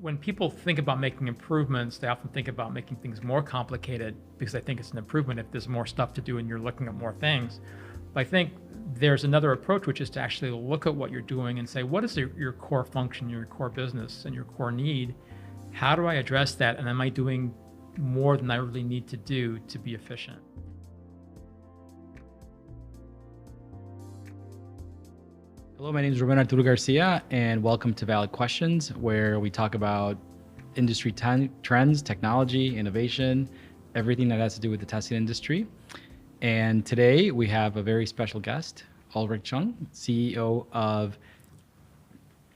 when people think about making improvements, they often think about making things more complicated because they think it's an improvement if there's more stuff to do and you're looking at more things. But I think there's another approach, which is to actually look at what you're doing and say, what is your core function, your core business, and your core need? How do I address that? And am I doing more than I really need to do to be efficient? Hello, my name is Ruben Garcia, and welcome to Valid Questions, where we talk about industry trends, technology, innovation, everything that has to do with the testing industry. And today we have a very special guest, Ulric Chung, CEO of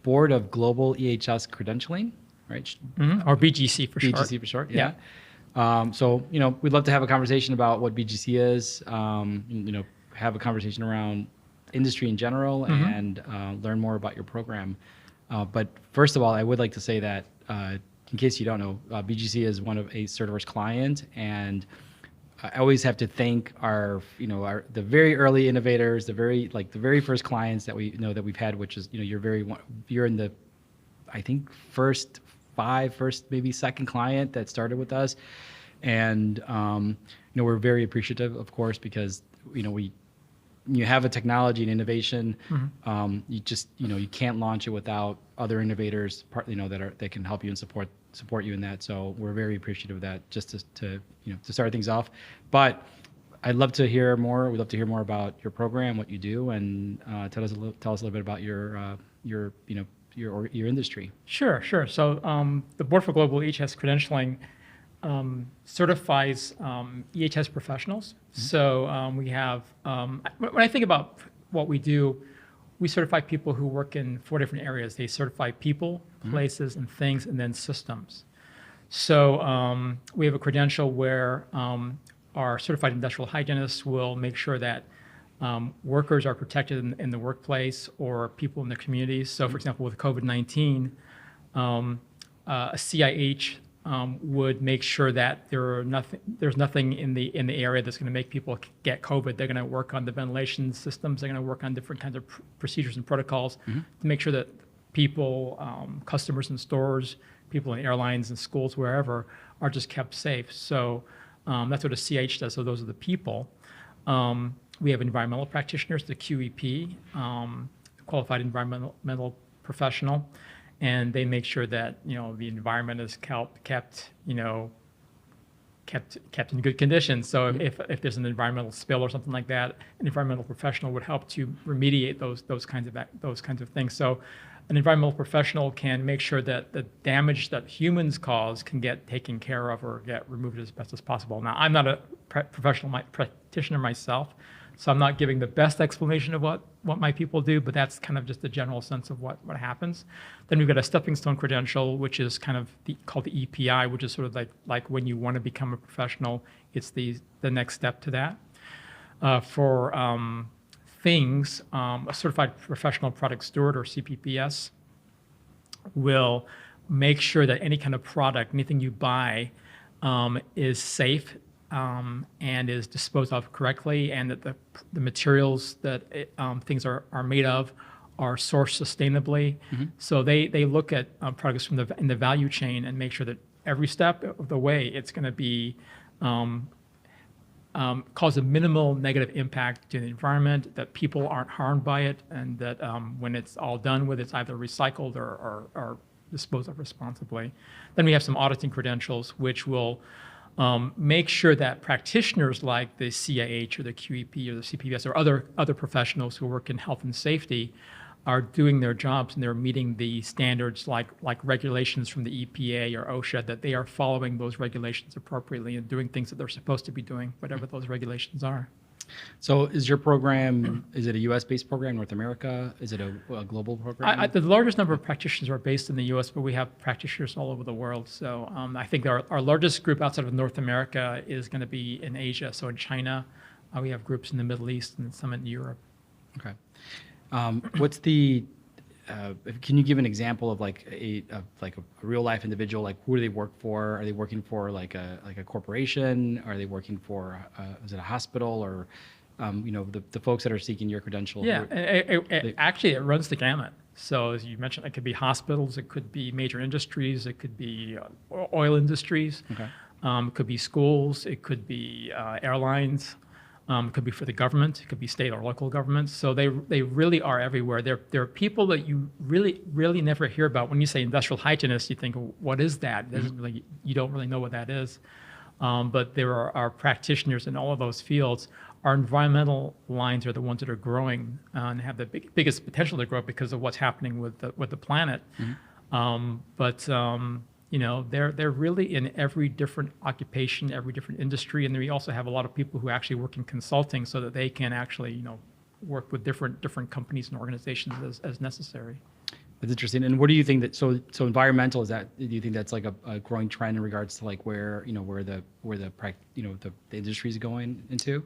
Board of Global EHS Credentialing, right? Mm-hmm. Or BGC for short. BGC for short, yeah. So, we'd love to have a conversation about what BGC is, have a conversation around industry in general, and learn more about your program. But first of all, I would like to say that, in case you don't know, BGC is one of a Certiverse client, and I always have to thank the very early innovators, the very first clients that we've had, which is you're in the, I think, first maybe second client that started with us, and we're very appreciative, of course, because you have a technology and innovation, you can't launch it without other innovators, that can help you and support you in that. So we're very appreciative of that, just to start things off. But I'd love to hear more. We'd love to hear more about your program, what you do, and tell us a little bit about your industry. Sure. So the Board for Global EHS Credentialing certifies EHS professionals. So we have, when I think about what we do, we certify people who work in 4 different areas. They certify people, places, and things, and then systems. So we have a credential where our certified industrial hygienists will make sure that workers are protected in the workplace or people in the communities. So for example, with COVID-19, a CIH would make sure that there's nothing in the area that's going to make people get COVID. They're going to work on the ventilation systems. They're going to work on different kinds of procedures and protocols to make sure that people, customers in stores, people in airlines and schools, wherever, are just kept safe. So that's what a CIH does. So those are the people. We have environmental practitioners, the QEP, qualified environmental professional. And they make sure that the environment is kept in good condition. So if there's an environmental spill or something like that, an environmental professional would help to remediate those kinds of things. So an environmental professional can make sure that the damage that humans cause can get taken care of or get removed as best as possible. Now, I'm not a professional practitioner myself, so I'm not giving the best explanation of what my people do, but that's kind of just a general sense of what happens. Then we've got a stepping stone credential, which is kind of called the EPI, which is sort of like when you want to become a professional, it's the next step to that. For things, a certified professional product steward, or CPPS, will make sure that any kind of product, anything you buy, is safe and is disposed of correctly, and that the materials that things are made of are sourced sustainably. So they look at products in the value chain and make sure that every step of the way it's going to be cause a minimal negative impact to the environment, that people aren't harmed by it, and that when it's all done with, it's either recycled or disposed of responsibly. Then we have some auditing credentials, which will make sure that practitioners like the CIH or the QEP or the CPPS or other professionals who work in health and safety are doing their jobs and they're meeting the standards like regulations from the EPA or OSHA, that they are following those regulations appropriately and doing things that they're supposed to be doing, whatever those regulations are. So is your program, is it a US-based program, North America? Is it a global program? The largest number of practitioners are based in the US, but we have practitioners all over the world. So I think our largest group outside of North America is going to be in Asia. So in China, we have groups in the Middle East and some in Europe. Okay. What's the, can you give an example of like a real life individual? Like, who do they work for? Are they working for like a corporation? Are they working for, is it a hospital, or the folks that are seeking your credential? Yeah, actually it runs the gamut. So as you mentioned, it could be hospitals, it could be major industries, it could be oil industries, Okay. it could be schools, it could be airlines, it could be for the government, it could be state or local governments. So they really are everywhere. They're people that you really never hear about. When you say industrial hygienist, you think, what is that? You don't really know what that is. But there are practitioners in all of those fields. Our environmental lines are the ones that are growing and have the biggest potential to grow because of what's happening with the planet. They're really in every different occupation, every different industry, and then we also have a lot of people who actually work in consulting so that they can actually work with different companies and organizations as necessary. That's interesting. And what do you think that so environmental do you think that's like a growing trend in regards to like where the industry is going into?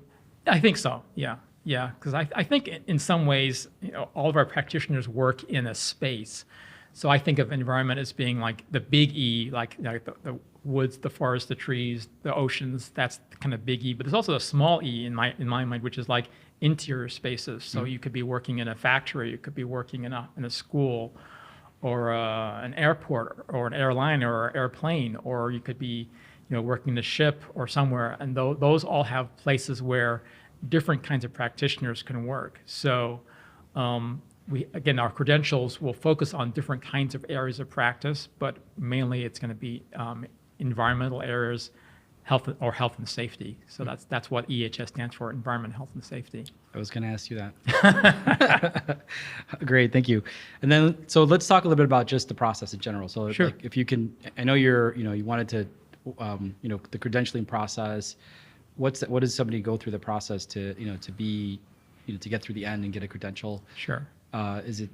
I think so. Yeah. Because I think in some ways, all of our practitioners work in a space. So I think of environment as being like the big E, like the woods, the forests, the trees, the oceans. That's the kind of big E. But there's also a small E in my mind, which is like interior spaces. So you could be working in a factory, you could be working in a school, or an airport, or an airline, or an airplane, or you could be working in a ship or somewhere. And those all have places where different kinds of practitioners can work. So our credentials will focus on different kinds of areas of practice, but mainly it's going to be environmental areas, health and safety. So that's what EHS stands for: environment, health, and safety. I was going to ask you that. Great, thank you. And then, so let's talk a little bit about just the process in general. So, sure. Like, if you can, I know you wanted to, the credentialing process. What does somebody go through the process to to get through the end and get a credential? Sure. Is it?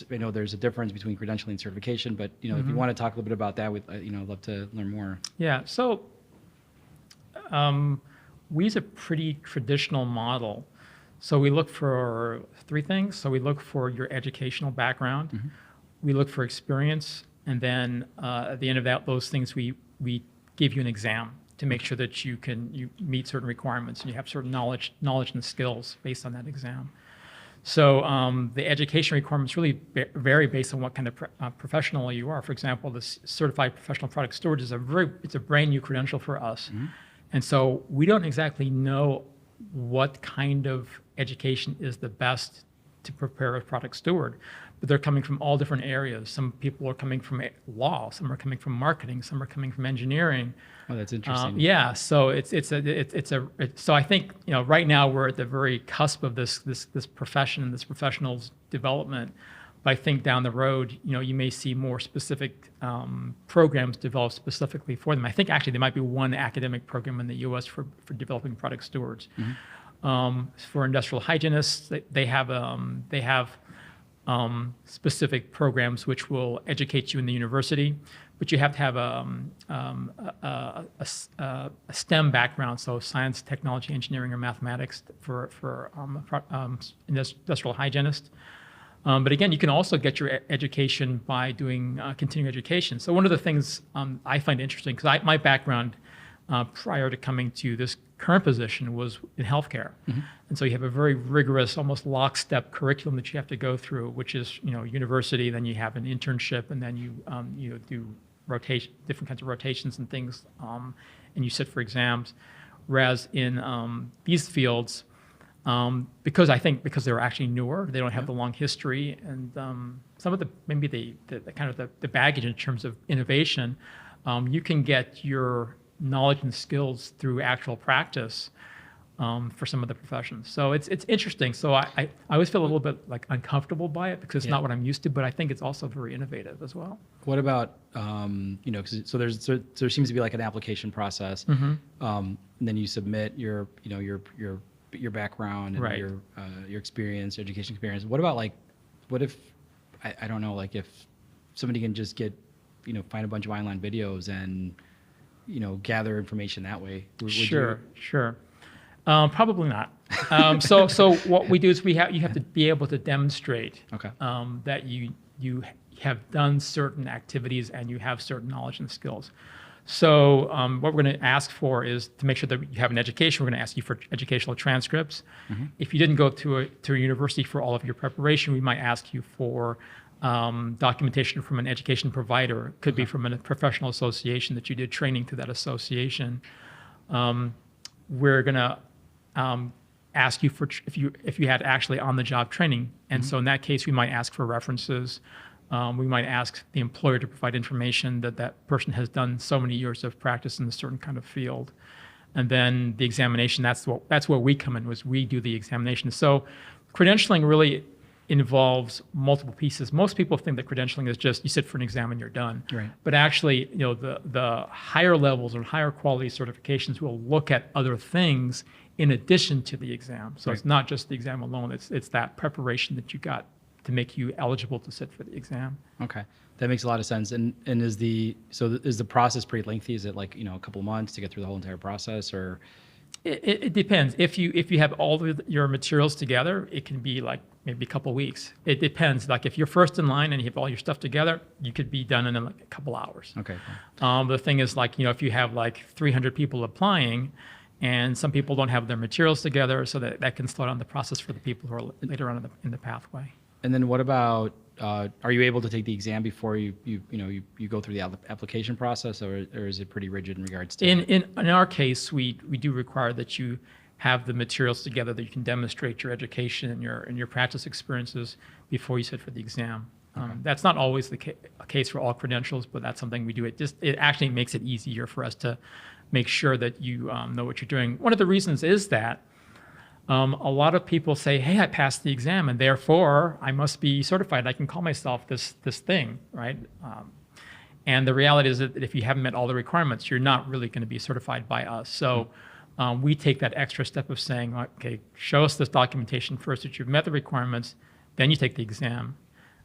I know there's a difference between credentialing and certification, but if you want to talk a little bit about that, I'd love to learn more. Yeah. So we use a pretty traditional model. So we look for three things. So we look for your educational background, we look for experience, and then at the end of those things, we give you an exam to make sure that you meet certain requirements and you have certain knowledge and skills based on that exam. So the education requirements really vary based on what kind of professional you are. For example, the Certified Professional Product Steward is it's a brand new credential for us. And so we don't exactly know what kind of education is the best to prepare a product steward, but they're coming from all different areas. Some people are coming from law, some are coming from marketing, some are coming from engineering. Oh, that's interesting. Yeah, so so I think right now we're at the very cusp of this profession, this professional's development. But I think down the road, you may see more specific programs developed specifically for them. I think actually there might be one academic program in the U.S. for developing product stewards. For industrial hygienists, they have specific programs which will educate you in the university, but you have to have a STEM background, so science, technology, engineering, or mathematics for industrial hygienist. But again, you can also get your education by doing continuing education. So one of the things I find interesting, because my background prior to coming to this current position was in healthcare. And so you have a very rigorous, almost lockstep curriculum that you have to go through, which is, university, then you have an internship, and then you do different kinds of rotations and things, and you sit for exams. Whereas in these fields, because they're actually newer, they don't have the long history, and some of the the baggage in terms of innovation, you can get your knowledge and skills through actual practice for some of the professions. So it's interesting. So I always feel a little bit like uncomfortable by it because it's not what I'm used to, but I think it's also very innovative as well. What about, so there seems to be like an application process, and then you submit your background and your experience, education experience. What about what if, I don't know, like if somebody can just find a bunch of online videos and, gather information that way? Sure. Probably not. So what we do is you have to be able to demonstrate that you have done certain activities and you have certain knowledge and skills. So what we're going to ask for is to make sure that you have an education. We're going to ask you for educational transcripts. If you didn't go to a university for all of your preparation, we might ask you for documentation from an education provider. It could be from a professional association that you did training through that association. We're going to ask you for if you had actually on-the-job training, and so in that case, we might ask for references. We might ask the employer to provide information that that person has done so many years of practice in a certain kind of field. And then the examination, that's where we come in, was we do the examination. So credentialing really involves multiple pieces. Most people think that credentialing is just you sit for an exam and you're done. Right. But actually, the higher levels or higher quality certifications will look at other things in addition to the exam. So it's not just the exam alone. It's that preparation that you got to make you eligible to sit for the exam. Okay, that makes a lot of sense. And is the process pretty lengthy? Is it like a couple of months to get through the whole entire process, or? It depends. If you have all of your materials together, it can be like maybe a couple of weeks. It depends. Like if you're first in line and you have all your stuff together, you could be done in like a couple hours. Okay. The thing is, like, if you have like 300 people applying, and some people don't have their materials together, so that can slow down the process for the people who are later on in the pathway. And then what about, are you able to take the exam before you go through the application process, or is it pretty rigid in regards to? In our case, we do require that you have the materials together, that you can demonstrate your education and your practice experiences before you sit for the exam. That's not always the case for all credentials, but that's something we do. It actually makes it easier for us to make sure that you know what you're doing. One of the reasons is that a lot of people say, hey, I passed the exam and therefore I must be certified. I can call myself this thing, right? And the reality is that if you haven't met all the requirements, you're not really going to be certified by us. So we take that extra step of saying, okay, show us this documentation first that you've met the requirements, then you take the exam.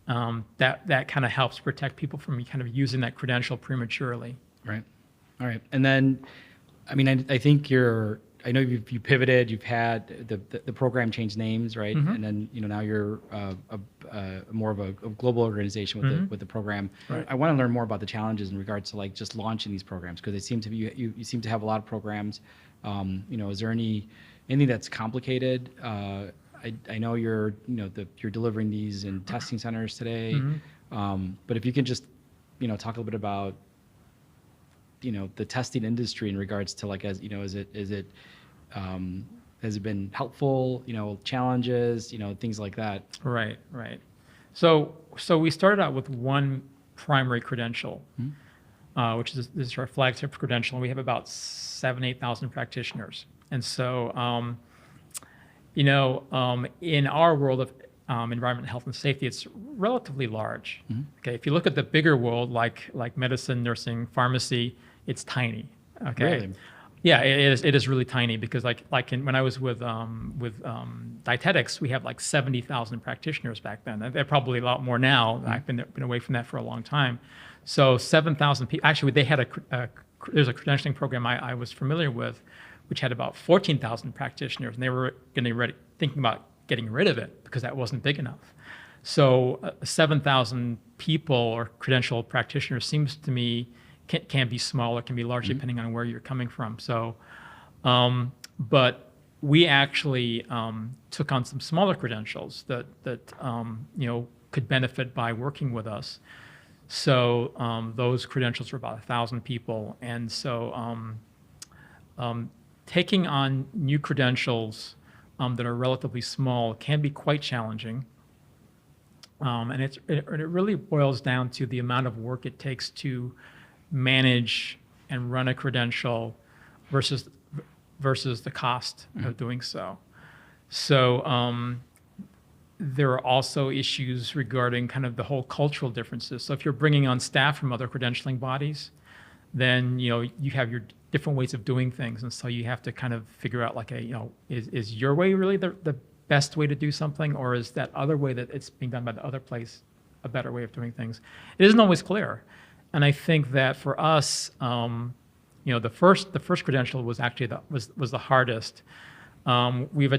That kind of helps protect people from kind of using that credential prematurely. Right. All right. And then, I mean, I think I know you pivoted. You've had the program change names, right? And then now you're more of a global organization with the program. Right. I want to learn more about the challenges in regards to like just launching these programs, because it seems to be you seem to have a lot of programs. Is there anything that's complicated? I know you're delivering these in testing centers today, but if you can just talk a little bit about the testing industry in regards to like, has it been helpful, challenges, things like that. Right. So we started out with one primary credential, which this is our flagship credential, and we have about 8,000 practitioners. And so, in our world of environment, health, and safety, it's relatively large. Okay, if you look at the bigger world, like medicine, nursing, pharmacy, it's tiny. Okay. Really? Yeah, it is really tiny, because when I was with dietetics, we had like 70,000 practitioners back then. They're probably a lot more now. I've been away from that for a long time. So 7,000 people. Actually, they had there's a credentialing program I was familiar with, which had about 14,000 practitioners, and they were thinking about getting rid of it because that wasn't big enough. So 7,000 people or credentialed practitioners seems to me can be small or can be large depending on where you're coming from. So, but we actually took on some smaller credentials that could benefit by working with us. So those credentials are about 1,000 people, and so taking on new credentials that are relatively small can be quite challenging. And it really boils down to the amount of work it takes to manage and run a credential versus the cost of doing so. So there are also issues regarding kind of the whole cultural differences. So if you're bringing on staff from other credentialing bodies, then you have your different ways of doing things, and so you have to kind of figure out like is your way really the best way to do something, or is that other way that it's being done by the other place a better way of doing things? It isn't always clear. And I think that for us, the first credential was actually was the hardest. We've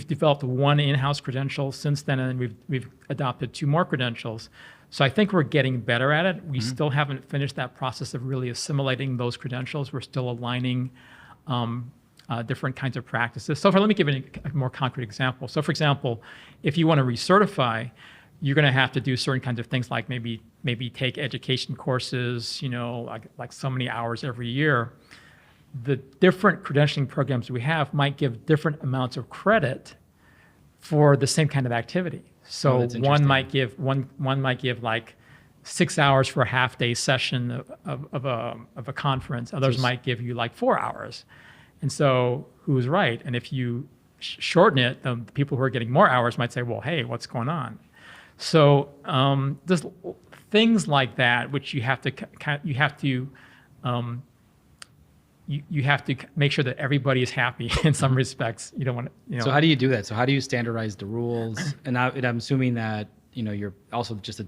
developed one in-house credential since then, and we've adopted 2 more credentials. So I think we're getting better at it. We still haven't finished that process of really assimilating those credentials. We're still aligning different kinds of practices. So let me give you a more concrete example. So for example, if you want to recertify, you're going to have to do certain kinds of things like maybe take education courses, like so many hours every year. The different credentialing programs we have might give different amounts of credit for the same kind of activity. So one might give like 6 hours for a half-day session of a conference. Others might give you like 4 hours. And so who's right? And if you shorten it, the people who are getting more hours might say, well, hey, what's going on? So there's things like that which you have to make sure that everybody is happy in some respects. You don't want to, So how do you do that? So how do you standardize the rules? And I'm assuming that, you're also just,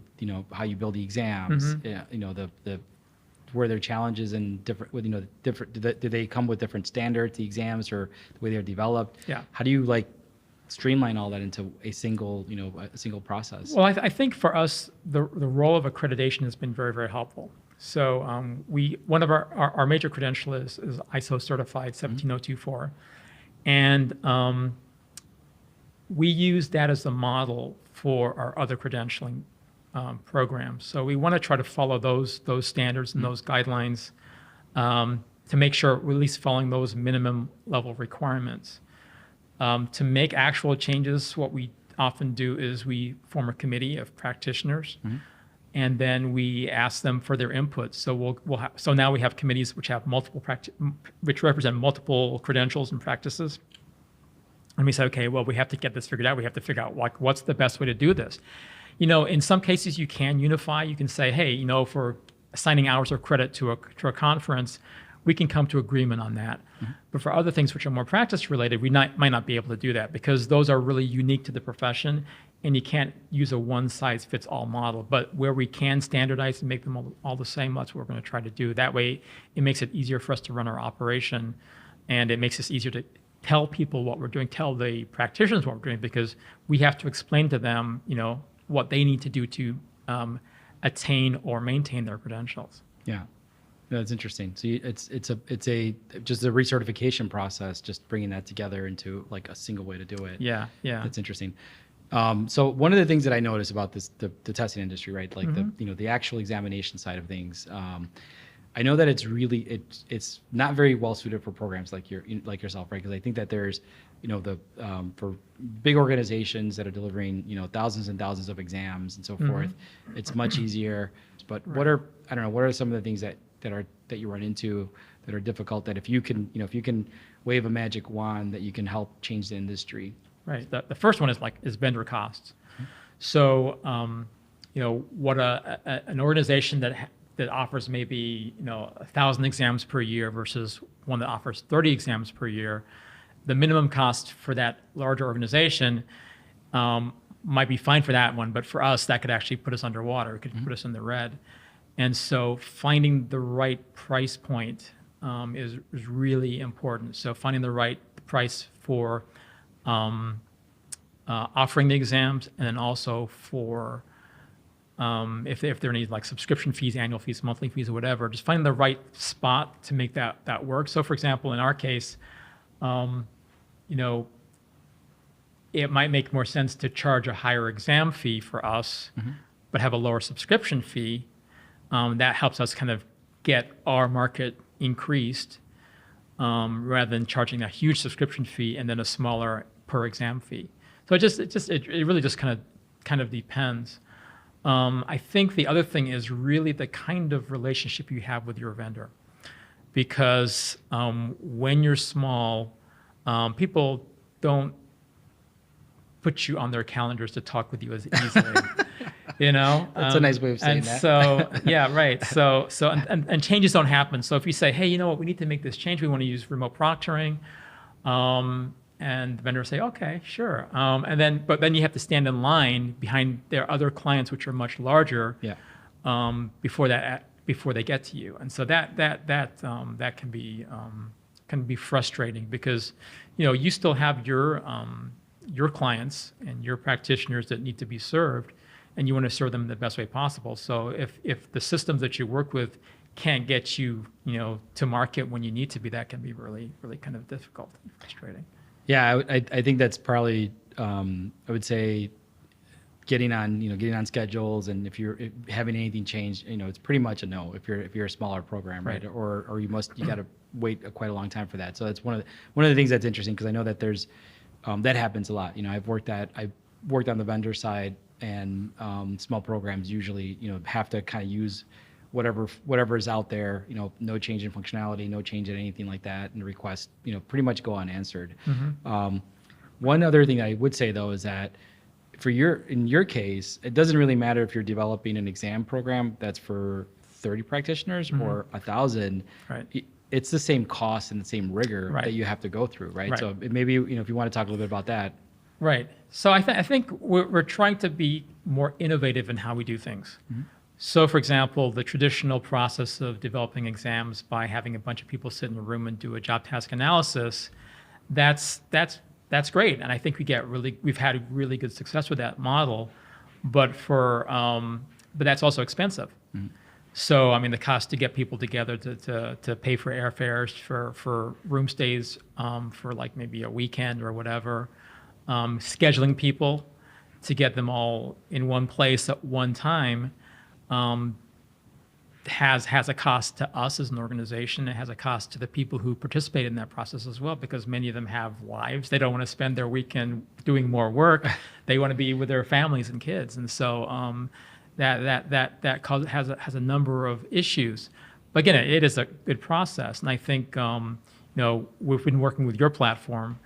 how you build the exams, the where there are challenges and different, do they come with different standards, the exams, or the way they're developed? Yeah. How do you streamline all that into a single process? Well, I think for us, the role of accreditation has been very, very helpful. So one of our major credential is ISO certified 17024, and we use that as a model for our other credentialing programs. So we want to try to follow those standards and those guidelines to make sure we're at least following those minimum level requirements. To make actual changes, what we often do is we form a committee of practitioners. And then we ask them for their input. So so now we have committees which have which represent multiple credentials and practices. And we say, okay, well, we have to get this figured out. We have to figure out what's the best way to do this. In some cases you can unify. You can say, hey, for assigning hours of credit to a conference, we can come to agreement on that. But for other things which are more practice related, we might not be able to do that because those are really unique to the profession. And you can't use a one-size-fits-all model. But where we can standardize and make them all the same, that's what we're going to try to do. That way, it makes it easier for us to run our operation, and it makes it easier to tell people what we're doing, tell the practitioners what we're doing, because we have to explain to them, what they need to do to attain or maintain their credentials. Yeah. No, that's interesting. So it's just a recertification process, just bringing that together into a single way to do it. Yeah. That's interesting. So one of the things that I notice about the testing industry, right? The actual examination side of things. I know that it's not very well suited for programs like yourself, right? Because I think that there's, for big organizations that are delivering, thousands and thousands of exams and so forth, it's much easier. But what are some of the things that you run into that are difficult, that if you can wave a magic wand, that you can help change the industry? Right. The first one is vendor costs. So, what an organization that offers maybe 1,000 exams per year versus one that offers 30 exams per year, the minimum cost for that larger organization might be fine for that one, but for us, that could actually put us underwater. It could put us in the red. And so, finding the right price point is really important. So, finding the right price for offering the exams, and then also for if there are any subscription fees, annual fees, monthly fees, or whatever, just finding the right spot to make that work. So for example, in our case, it might make more sense to charge a higher exam fee for us, but have a lower subscription fee. That helps us kind of get our market increased rather than charging a huge subscription fee and then a smaller per exam fee. So it really just kind of depends. I think the other thing is really the kind of relationship you have with your vendor, because when you're small, people don't put you on their calendars to talk with you as easily. That's a nice way of saying that. So yeah, right. So and changes don't happen. So if you say, hey, you know what, we need to make this change, we want to use remote proctoring, and the vendor will say, okay, sure. But then you have to stand in line behind their other clients, which are much larger, before they get to you. And so that can be frustrating, because you still have your clients and your practitioners that need to be served, and you want to serve them the best way possible. So if the systems that you work with can't get you, to market when you need to be, that can be really, really kind of difficult and frustrating. Yeah, I think that's probably, I would say, getting on schedules, and if you're having anything change, it's pretty much a no if you're a smaller program, right? Or you got to wait quite a long time for that. So that's one of the things that's interesting, because I know that there's that happens a lot. I've worked on the vendor side, and small programs usually have to kind of use whatever is out there, no change in functionality, no change in anything like that, and the requests pretty much go unanswered. One other thing I would say, though, is that in your case, it doesn't really matter if you're developing an exam program that's for 30 practitioners or 1,000. Right. It's the same cost and the same rigor that you have to go through, right? So maybe if you want to talk a little bit about that. Right. So I think we're trying to be more innovative in how we do things. So, for example, the traditional process of developing exams by having a bunch of people sit in a room and do a job task analysis, that's great, and I think we've had really good success with that model, but that's also expensive. So, I mean, the cost to get people together to pay for airfares, for room stays, for like maybe a weekend or whatever, scheduling people to get them all in one place at one time, has a cost to us as an organization. It has a cost to the people who participate in that process as well, because many of them have lives. They don't want to spend their weekend doing more work. They want to be with their families and kids, and so that has a number of issues. But again, it is a good process, and I think we've been working with your platform,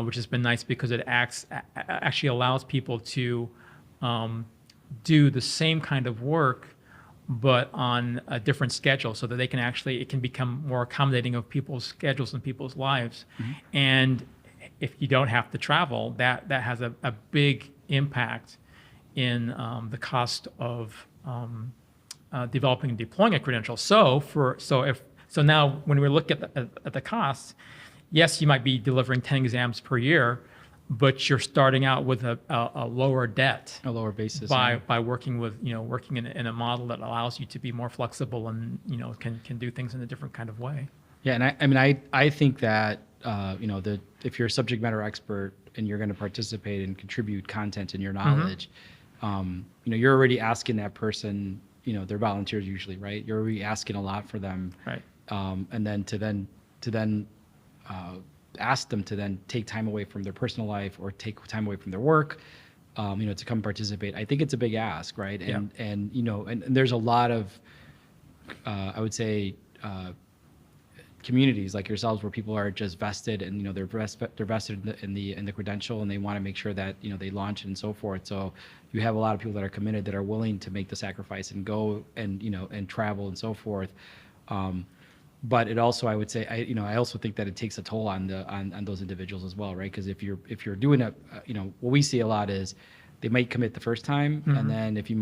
which has been nice because it actually allows people to do the same kind of work, but on a different schedule, so that it can become more accommodating of people's schedules and people's lives. And if you don't have to travel, that has a big impact in the cost of developing and deploying a credential. So now when we look at the costs, yes, you might be delivering 10 exams per year, but you're starting out with a lower debt, a lower basis by working in a model that allows you to be more flexible and can do things in a different kind of way. Yeah, and I think that if you're a subject matter expert and you're going to participate and contribute content in your knowledge, you're already asking that person, they're volunteers usually, right? You're already asking a lot for them, right? And then to then ask them to then take time away from their personal life or take time away from their work, to come participate. I think it's a big ask, right? And and there's a lot of, I would say, communities like yourselves where people are just vested, and they're vested in the credential, and they want to make sure that they launch and so forth. So you have a lot of people that are committed, that are willing to make the sacrifice and go and and travel and so forth. But it also, I would say, I also think that it takes a toll on those individuals as well, right? Because if you're doing what we see a lot is they might commit the first time, and then if you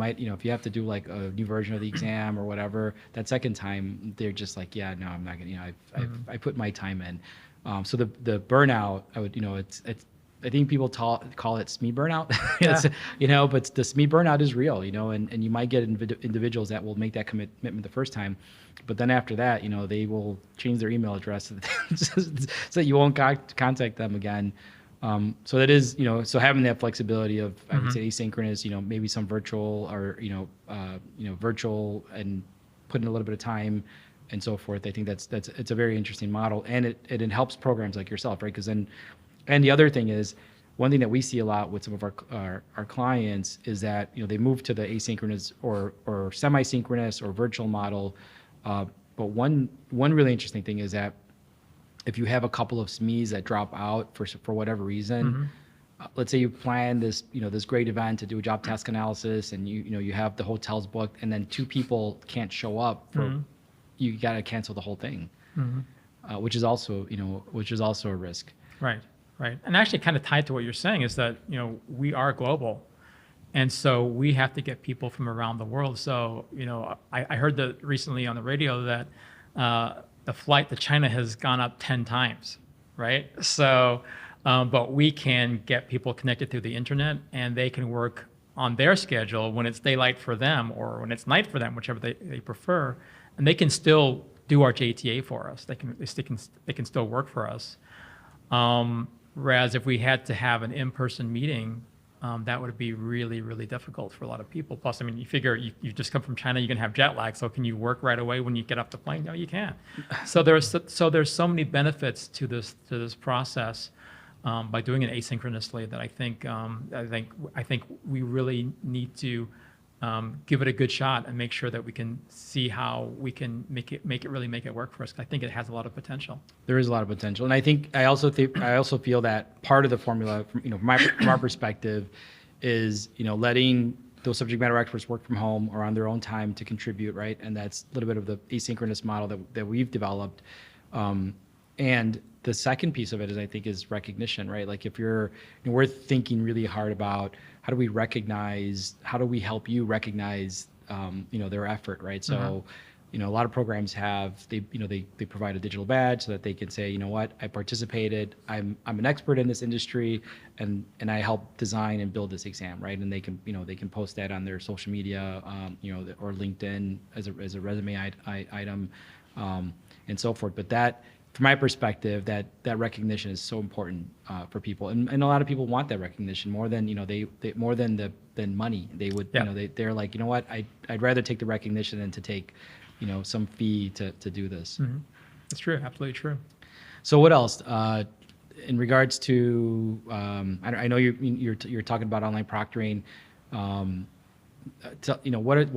have to do like a new version of the exam or whatever, that second time they're just like, yeah, no, I'm not gonna, I put my time in. So the burnout, I would, I think people call it SME burnout, but the SME burnout is real, and you might get individuals that will make that commitment the first time, but then after that, they will change their email address so that you won't contact them again. So that is, so having that flexibility of, I would say, asynchronous, maybe some virtual or, virtual and putting a little bit of time and so forth. I think it's a very interesting model, and it helps programs like yourself, right? Because then, and the other thing is, one thing that we see a lot with some of our clients is that, they move to the asynchronous or semi-synchronous or virtual model. But one really interesting thing is that if you have a couple of SMEs that drop out for whatever reason, let's say you plan this this great event to do a job task analysis, and you have the hotels booked, and then 2 people can't show up you got to cancel the whole thing, which is also a risk. Right. And actually, kind of tied to what you're saying is that we are global, and so we have to get people from around the world. So I heard that recently on the radio that the flight to China has gone up 10 times, right? So, but we can get people connected through the internet, and they can work on their schedule when it's daylight for them or when it's night for them, whichever they prefer, and they can still do our JTA for us. They can still work for us. Whereas if we had to have an in-person meeting, that would be really, really difficult for a lot of people. Plus, I mean, you figure you just come from China, you're gonna have jet lag. So can you work right away when you get off the plane? No, you can't. So there's so many benefits to this process by doing it asynchronously that I think we really need to give it a good shot and make sure that we can see how we can make it work for us. I think it has a lot of potential. There is a lot of potential, and I also feel that part of the formula, from our perspective, is letting those subject matter experts work from home or on their own time to contribute, right? And that's a little bit of the asynchronous model that we've developed. And the second piece of it is recognition, right? Like if we're thinking really hard about how do we help you recognize, their effort, right? So, a lot of programs they provide a digital badge so that they can say, you know what, I participated, I'm an expert in this industry, and I helped design and build this exam, right? And they can post that on their social media, or LinkedIn as a resume item, and so forth. But that, from my perspective, that recognition is so important for people, and a lot of people want that recognition more than more than money. They would, they're like, you know what, I'd rather take the recognition than to take, some fee to do this. Mm-hmm. That's true, absolutely true. So what else? In regards to, I know you're talking about online proctoring. What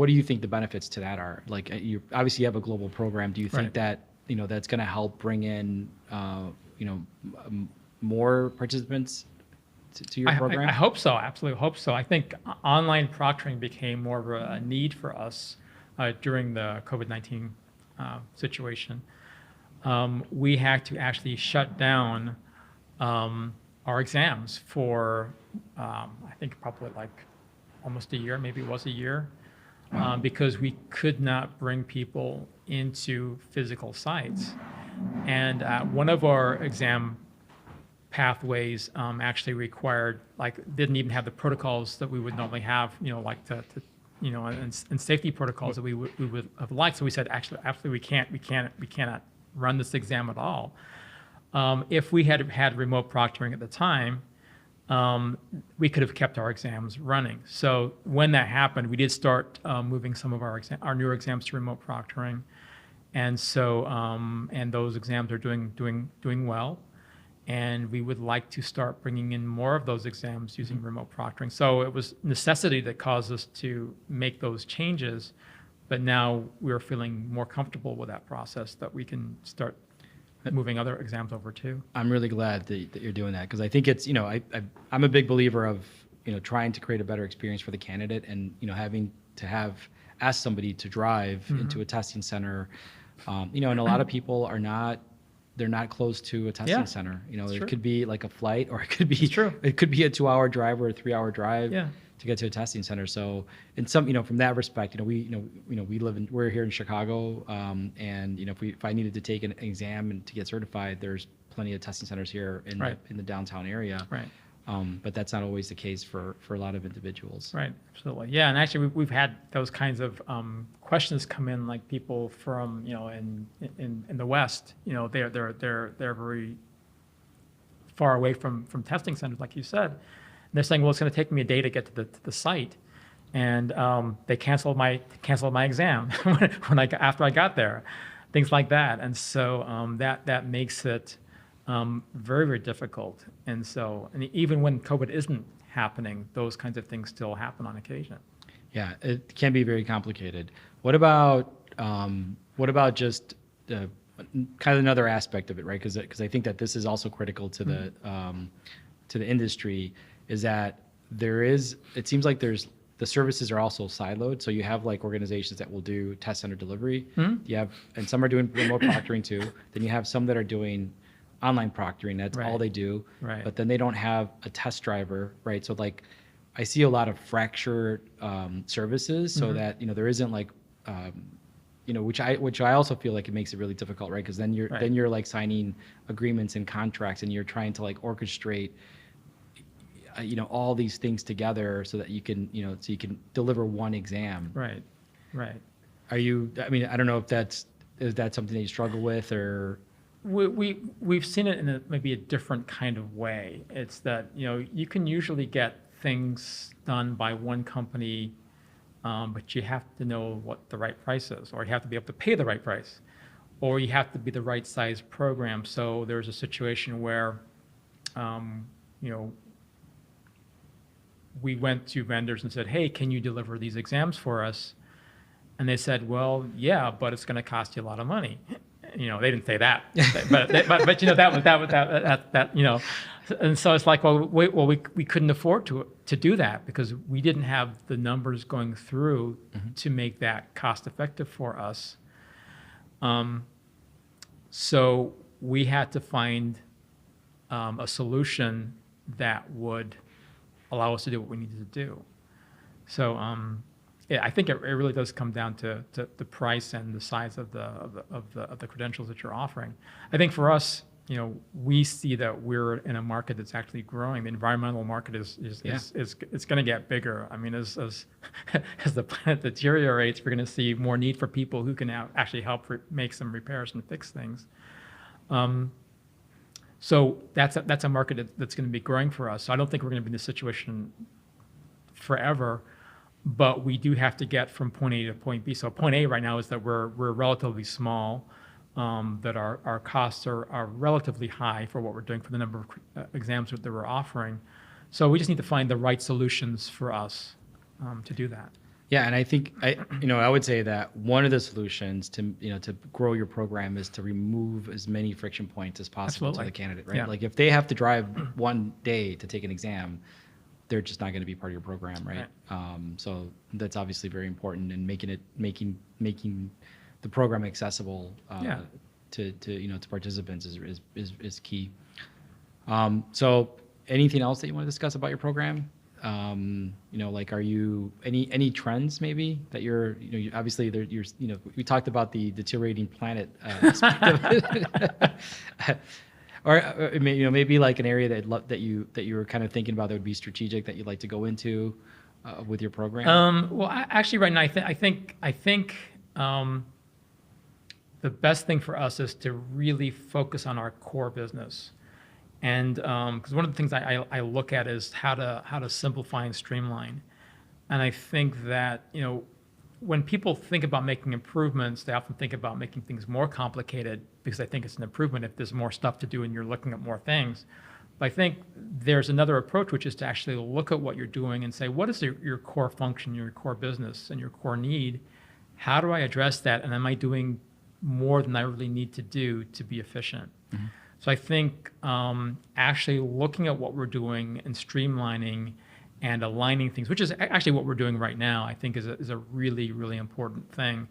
do you think the benefits to that are? Like, you obviously have a global program. Do you think that that's going to help bring in, more participants to your program? I hope so. Absolutely hope so. I think online proctoring became more of a need for us during the COVID-19 situation. We had to actually shut down our exams for, I think probably like almost a year, maybe it was a year, because we could not bring people into physical sites. And one of our exam pathways actually didn't even have the protocols that we would normally have, and safety protocols that we would have liked. So we said, actually, we cannot run this exam at all. If we had remote proctoring at the time, we could have kept our exams running. So when that happened, we did start moving some of our newer exams to remote proctoring, and so and those exams are doing well. And we would like to start bringing in more of those exams using remote proctoring. So it was necessity that caused us to make those changes, but now we're feeling more comfortable with that process that we can start moving other exams over too. I'm really glad that you're doing that, because I think it's, I'm a big believer of, trying to create a better experience for the candidate, and, having to ask somebody to drive into a testing center, and a lot of people they're not close to a testing center. It could be like a flight, or it could be a 2-hour drive or a 3-hour drive to get to a testing center. So in some, from that respect, we're here in Chicago, and if I needed to take an exam and to get certified, there's plenty of testing centers here in the downtown area. Right. But that's not always the case for a lot of individuals. Right, absolutely. Yeah, and actually we've had those kinds of questions come in, like people from in the West, they're very far away from testing centers, like you said. And they're saying, well, it's going to take me a day to get to the site, and they canceled my exam after I got there, things like that. And so that makes it very, very difficult. And even when COVID isn't happening, those kinds of things still happen on occasion. Yeah, it can be very complicated. What about just kind of another aspect of it, right? Because I think that this is also critical to the industry, is that it seems like the services are also siloed. So you have like organizations that will do test center delivery. You have, and some are doing remote proctoring too. Then you have some that are doing online proctoring. That's all they do. Right. But then they don't have a test driver, right? So like, I see a lot of fractured services, so that there isn't like, which I also feel like it makes it really difficult, right? Because then you're like signing agreements and contracts, and you're trying to like orchestrate all these things together so that you can, so you can deliver one exam. Right. Right. I mean, I don't know if is that something that you struggle with, or? We've seen it in maybe a different kind of way. It's that, you can usually get things done by one company, but you have to know what the right price is, or you have to be able to pay the right price, or you have to be the right size program. So there's a situation where, we went to vendors and said, hey, can you deliver these exams for us? And they said, well, yeah, but it's going to cost you a lot of money. They didn't say that, but that and so it's like, we couldn't afford to do that because we didn't have the numbers going through to make that cost effective for us. So we had to find a solution that would allow us to do what we needed to do. So I think it really does come down to the price and the size of the credentials that you're offering. I think for us, we see that we're in a market that's actually growing. The environmental market is going to get bigger. I mean, as the planet deteriorates, we're going to see more need for people who can actually help make some repairs and fix things. So that's a market that's going to be growing for us. So I don't think we're going to be in this situation forever. But we do have to get from point A to point B. So point A right now is that we're relatively small, that our costs are relatively high for what we're doing, for the number of exams that we're offering. So we just need to find the right solutions for us to do that. Yeah, and I think I would say that one of the solutions to to grow your program is to remove as many friction points as possible to the candidate, right? Yeah. Like if they have to drive one day to take an exam, they're just not going to be part of your program, right? So that's obviously very important, and making the program accessible to participants is key. So anything else that you want to discuss about your program? Like, are you any trends maybe that you're obviously we talked about the deteriorating planet aspect of it. Or maybe like an area that you were kind of thinking about that would be strategic that you'd like to go into with your program. Well, actually, right now, I think the best thing for us is to really focus on our core business, and because one of the things I look at is how to simplify and streamline, and I think that when people think about making improvements, they often think about making things more complicated because they think it's an improvement if there's more stuff to do and you're looking at more things. But I think there's another approach, which is to actually look at what you're doing and say, what is your core function, your core business, and your core need? How do I address that? And am I doing more than I really need to do to be efficient? Mm-hmm. So I think actually looking at what we're doing and streamlining and aligning things, which is actually what we're doing right now, I think is a really, really important thing.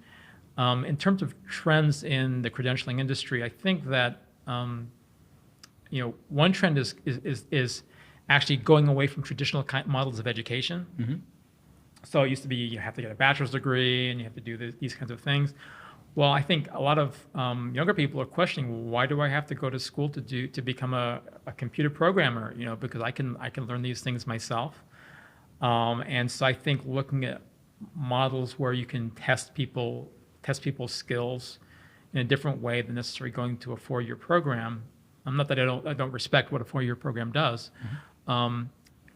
In terms of trends in the credentialing industry, I think that one trend is actually going away from traditional models of education. Mm-hmm. So it used to be you have to get a bachelor's degree and you have to do these kinds of things. Well, I think a lot of younger people are questioning, why do I have to go to school to become a computer programmer? Because I can learn these things myself. And so I think looking at models where you can test people's skills in a different way than necessarily going to a 4-year program. Not that I don't respect what a 4-year program does. Mm-hmm.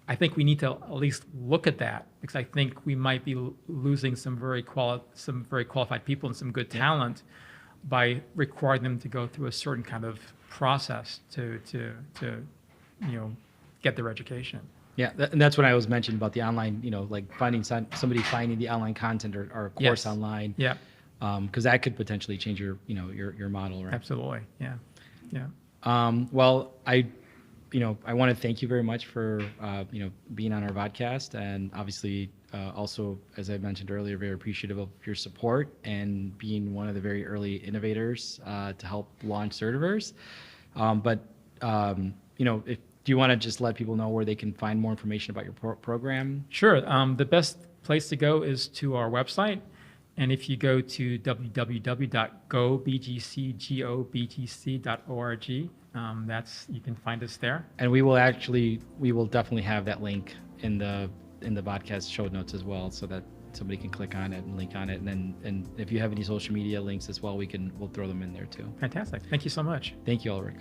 I think we need to at least look at that, because I think we might be losing some very qualified people and some good talent by requiring them to go through a certain kind of process to get their education. Yeah, and that's what I was mentioning about the online, like somebody finding the online content or a course online. Yeah. Because that could potentially change your model, right? Absolutely. Yeah. Yeah. Well, I want to thank you very much for being on our podcast, and obviously also, as I mentioned earlier, very appreciative of your support and being one of the very early innovators to help launch Certiverse. Do you want to just let people know where they can find more information about your program? Sure. The best place to go is to our website. And if you go to www.gobtc.org, you can find us there. And we will definitely have that link in the podcast show notes as well, so that somebody can click on it and link on it. And if you have any social media links as well, we'll throw them in there too. Fantastic. Thank you so much. Thank you, Ulric.